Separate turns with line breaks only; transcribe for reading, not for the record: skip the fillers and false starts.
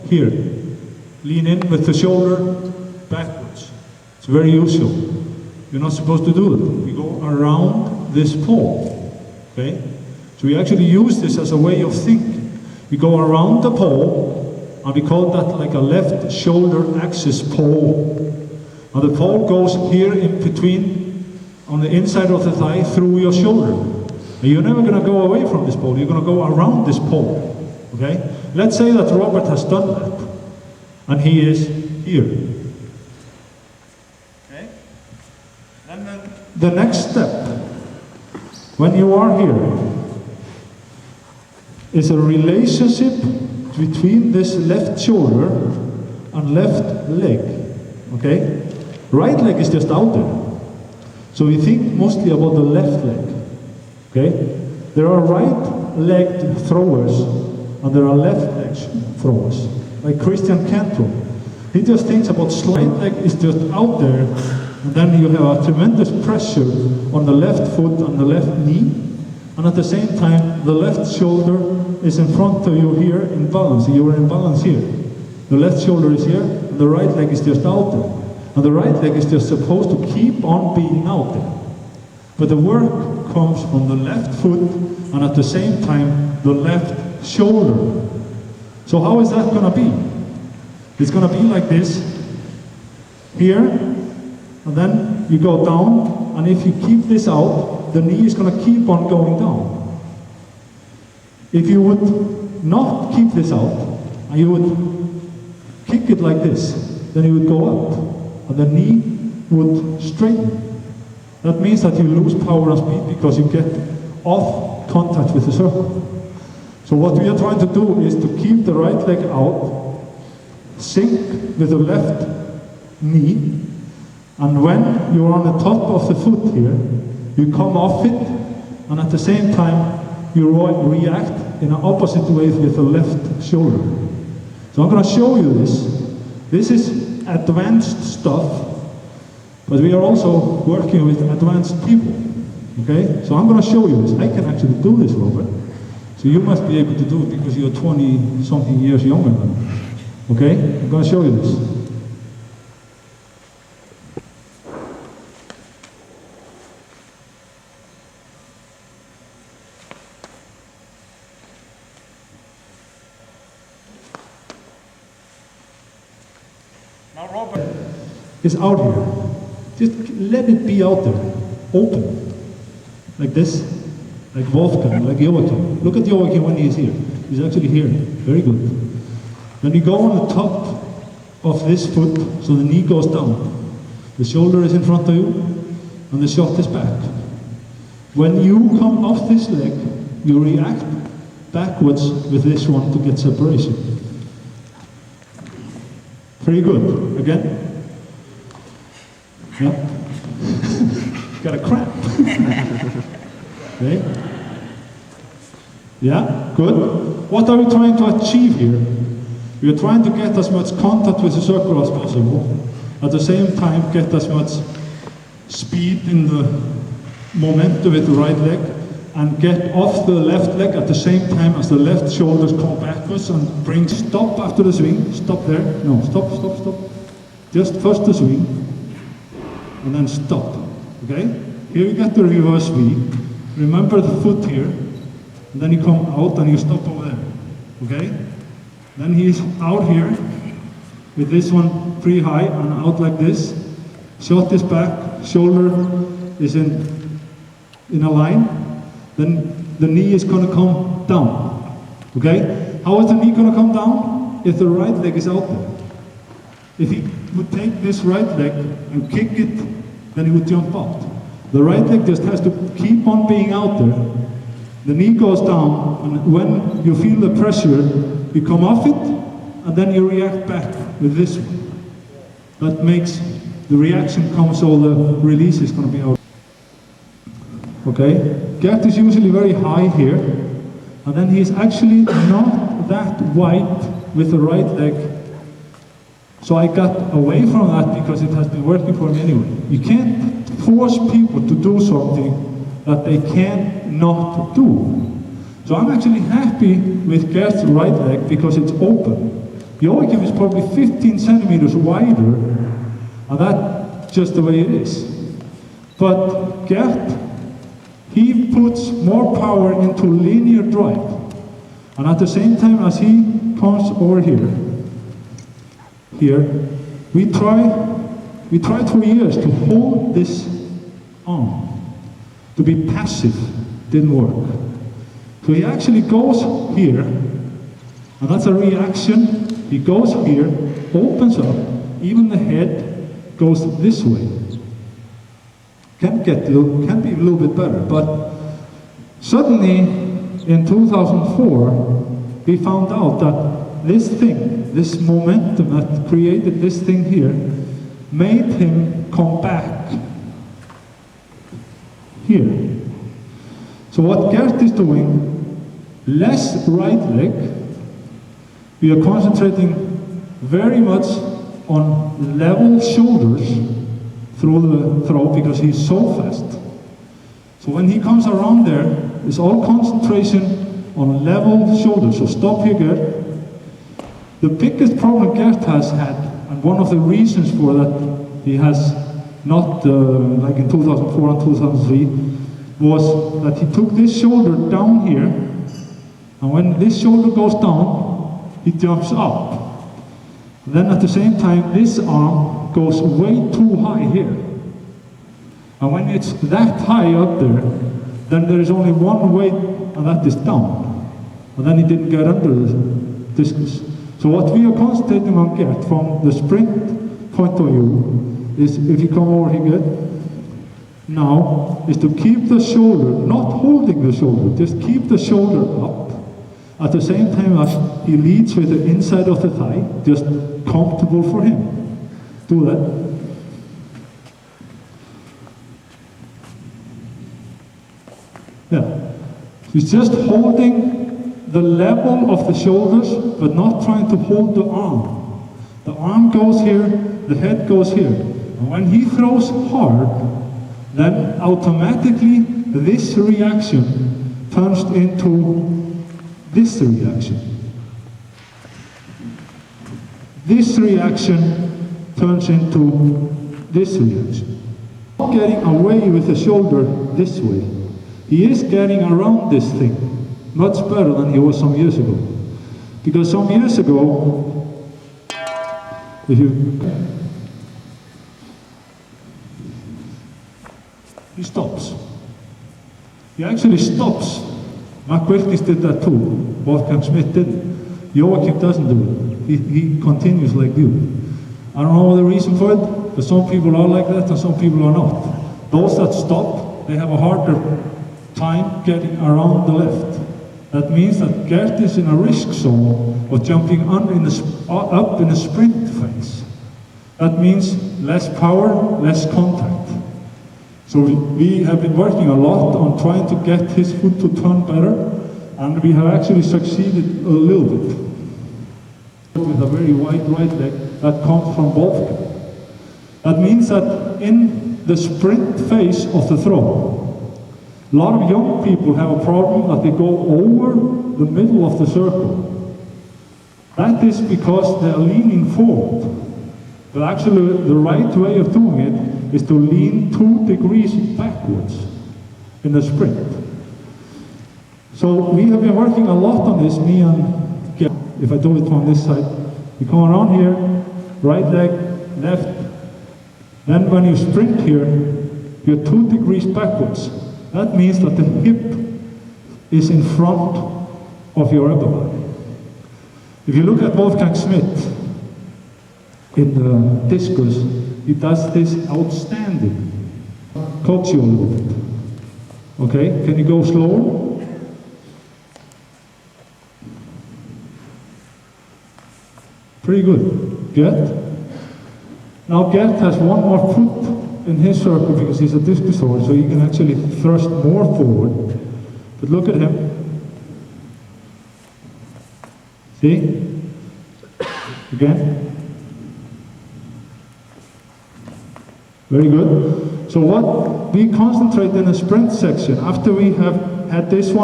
here. Lean in with the shoulder backwards. It's very usual. You're not supposed to do it. We go around this pole, okay? So we actually use this as a way of thinking. We go around the pole, and we call that like a left shoulder axis pole. And the pole goes here in between, on the inside of the thigh, through your shoulder. And you're never gonna go away from this pole, you're gonna go around this pole, okay? Let's say that Robert has done that, and he is here. Okay? Then the next step, when you are here, is a relationship between this left shoulder and left leg, okay? Right leg is just out there. So we think mostly about the left leg, okay? There are right-legged throwers and there are left-leg throwers, like Gerd Kanter. He just thinks about right leg is just out there, and then you have a tremendous pressure on the left foot and the left knee, and at the same time the left shoulder is in front of you here in balance. You are in balance here. The left shoulder is here, and the right leg is just out there. And the right leg is just supposed to keep on being out there. But the work comes from the left foot, and at the same time, the left shoulder. So how is that gonna be? It's gonna be like this, here, and then you go down, and if you keep this out, the knee is gonna keep on going down. If you would not keep this out, and you would kick it like this, then you would go up, and the knee would straighten. That means that you lose power and speed because you get off contact with the circle. So what we are trying to do is to keep the right leg out, sink with the left knee, and when you're on the top of the foot here, you come off it, and at the same time you react in an opposite way with the left shoulder. So I'm going to show you this. This is advanced stuff, but we are also working with advanced people. Okay? So I'm going to show you this. I can actually do this, Robert. So you must be able to do it because you're 20-something years younger than me. Okay? I'm going to show you this. Now Robert is out here. Just let it be out there, open. Like this, like Wolfgang, like Joachim. Look at Joachim when he is here. He's actually here. Very good. Then you go on the top of this foot, so the knee goes down. The shoulder is in front of you, and the shot is back. When you come off this leg, you react backwards with this one to get separation. Pretty good. Again. Yeah. Got a cramp. Okay. Yeah, good. What are we trying to achieve here? We are trying to get as much contact with the circle as possible. At the same time, get as much speed in the momentum with the right leg, and get off the left leg at the same time as the left shoulders come backwards and bring stop after the swing. Stop there. No, stop, stop, stop. Just first the swing, and then stop. Okay? Here you get the reverse V. Remember the foot here, and then you come out and you stop over there. Okay? Then he's out here with this one pretty high and out like this. Shot is back, shoulder is in a line. Then the knee is going to come down. Okay? How is the knee going to come down? If the right leg is out there. If he would take this right leg and kick it, then he would jump out. The right leg just has to keep on being out there. The knee goes down, and when you feel the pressure, you come off it, and then you react back with this one. That makes the reaction come so the release is going to be out. Okay? Gerd is usually very high here, and then he's actually not that wide with the right leg. So I got away from that because it has been working for me anyway. You can't force people to do something that they cannot do. So I'm actually happy with Gerd's right leg because it's open. Joachim is probably 15 centimeters wider, and that's just the way it is. But Gerd, he puts more power into linear drive. And at the same time as he comes over here, we tried for years to hold this arm, to be passive, didn't work. So he actually goes here, and that's a reaction. He goes here, opens up, even the head goes this way. Can be a little bit better, but suddenly in 2004, we found out that this thing, this momentum that created this thing here, made him come back here. So what Gerd is doing, less right leg, we are concentrating very much on level shoulders through the throw because he's so fast. So when he comes around there, it's all concentration on level shoulders. So stop here, Gerd. The biggest problem Gerd has had, and one of the reasons for that he has not, like in 2004 and 2003, was that he took this shoulder down here, and when this shoulder goes down, he jumps up. Then at the same time, this arm goes way too high here. And when it's that high up there, then there is only one way, and that is down. And then he didn't get under the discus. So what we are concentrating on, Gerd, from the sprint point of view, is if you come over here, now, is to keep the shoulder, not holding the shoulder, just keep the shoulder up. At the same time as he leads with the inside of the thigh, just comfortable for him. Do that. Yeah. He's just holding the level of the shoulders, but not trying to hold the arm. The arm goes here, the head goes here. And when he throws hard, then automatically this reaction turns into this reaction. This reaction turns into this reaction. Not getting away with the shoulder this way. He is getting around this thing much better than he was some years ago. Because some years ago, he stops. He actually stops. Mark Wilkins did that too. Wolfgang Schmidt didn't. Joachim doesn't do it. He continues like you. I don't know the reason for it, but some people are like that and some people are not. Those that stop, they have a harder time getting around the left. That means that Gerd is in a risk zone of jumping up in a sprint phase. That means less power, less contact. So we have been working a lot on trying to get his foot to turn better, and we have actually succeeded a little bit. With a very wide right leg that comes from Wolfgang. That means that in the sprint phase of the throw, a lot of young people have a problem that they go over the middle of the circle. That is because they are leaning forward. But actually the right way of doing it is to lean 2 degrees backwards in the sprint. So we have been working a lot on this, me and Gerd. If I do it from this side, you come around here, right leg, left. Then when you sprint here, you're 2 degrees backwards. That means that the hip is in front of your upper body. If you look at Wolfgang Schmidt in the Discus, he does this outstanding. Coach you a little bit. Okay, can you go slower? Pretty good. Gerd? Now Gerd has one more foot in his circle because he's a discus thrower, so he can actually thrust more forward. But look at him. See? Again. Very good. So what we concentrate in a sprint section, after we have had this one,